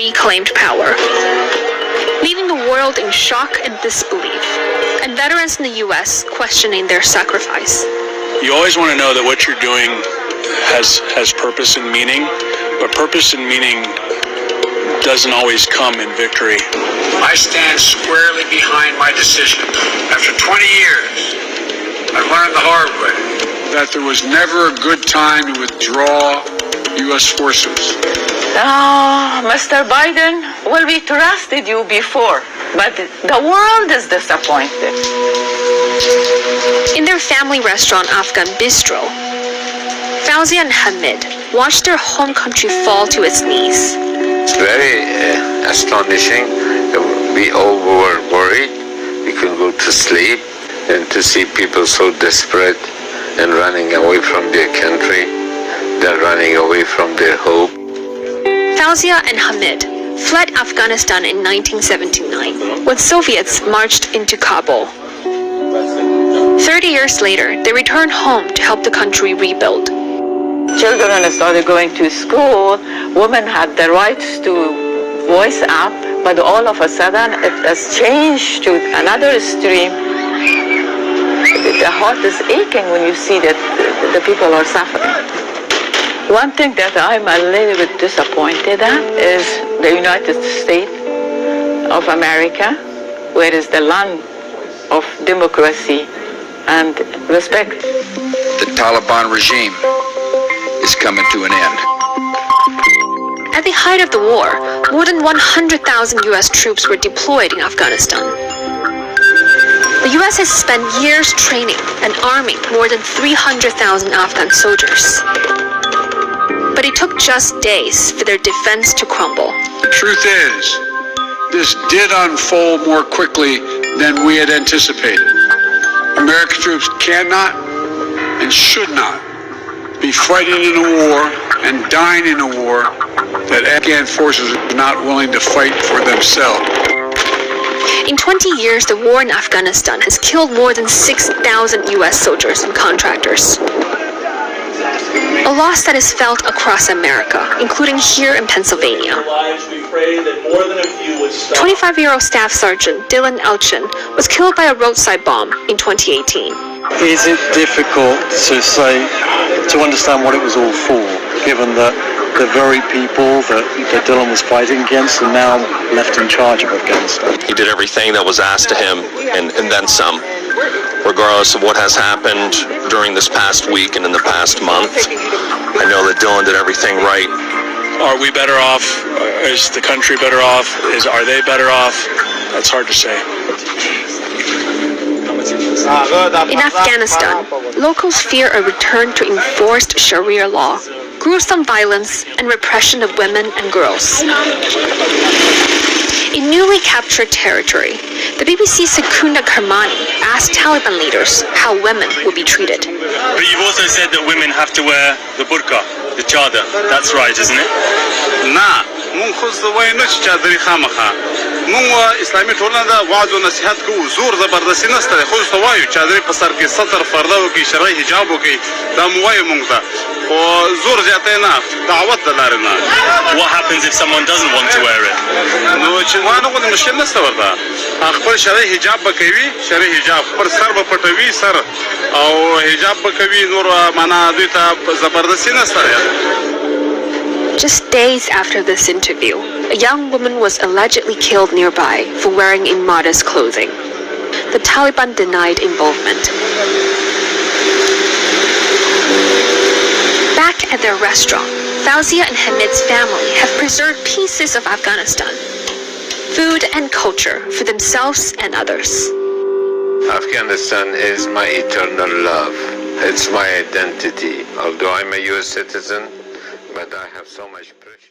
reclaimed power, leaving the world in shock and disbelief, and veterans in the U.S. questioning their sacrifice. You always want to know that what you're doing has purpose and meaning, but purpose and meaning doesn't always come in victory. I stand squarely behind my decision. After 20 years, I've learned the hard way that there was never a good time to withdraw U.S. forces. Mr. Biden, well, we trusted you before, but the world is disappointed. In their family restaurant, Afghan Bistro, Fauzia and Hamid watched their home country fall to its knees. It's very astonishing. We all were worried. We couldn't go to sleep, and to see people so desperate and running away from their country, they're running away from their hope. Fauzia and Hamid fled Afghanistan in 1979 when Soviets marched into Kabul. 30 years later, they returned home to help the country rebuild. Children started going to school. Women had the rights to voice up, but all of a sudden it has changed to another stream. The heart is aching when you see that the people are suffering. One thing that I'm a little bit disappointed at is the United States of America, where is the land of democracy and respect. The Taliban regime is coming to an end. At the height of the war, more than 100,000 U.S. troops were deployed in Afghanistan. The U.S. has spent years training and arming more than 300,000 Afghan soldiers. But it took just days for their defense to crumble. The truth is, this did unfold more quickly than we had anticipated. American troops cannot and should not be fighting in a war and dying in a war that Afghan forces are not willing to fight for themselves. In 20 years, the war in Afghanistan has killed more than 6,000 U.S. soldiers and contractors. A loss that is felt across America, including here in Pennsylvania. 25-year-old Staff Sergeant Dylan Elchin was killed by a roadside bomb in 2018. Is it difficult to understand what it was all for, given that the very people that Dylan was fighting against are now left in charge of Afghanistan? He did everything that was asked of him and then some. Regardless of what has happened during this past week and in the past month, I know that Dylan did everything right. Are we better off? Is the country better off? Are they better off? That's hard to say. In Afghanistan, locals fear a return to enforced Sharia law, gruesome violence, and repression of women and girls. In newly captured territory, the BBC's Sakunda Karmani asked Taliban leaders how women will be treated. But you've also said that women have to wear the burqa, the chadar. That's right, isn't it? Nah, مون خود وای نه چې چادرې خامخا مون اسلامي ټولنه دا وعظ او نصيحت کوو زور زبردستی نشته خو څه وایو چادرې په سر کې ستر فرده وکي شرعي حجاب وکي دا مو وایو مونږ ته خو زور زیاته نه دعوت د لارې نه. What happens if someone doesn't want to wear it? نو چې وانه غو مشکل نشته ورته خپل شرعي حجاب بکوي شرعي حجاب پر سر به پټوي سر او حجاب بکوي نور معنا دوی ته زبردستی نشته. Just days after this interview, a young woman was allegedly killed nearby for wearing immodest clothing. The Taliban denied involvement. Back at their restaurant, Fauzia and Hamid's family have preserved pieces of Afghanistan, food and culture for themselves and others. Afghanistan is my eternal love. It's my identity. Although I'm a U.S. citizen, but I have so much pressure.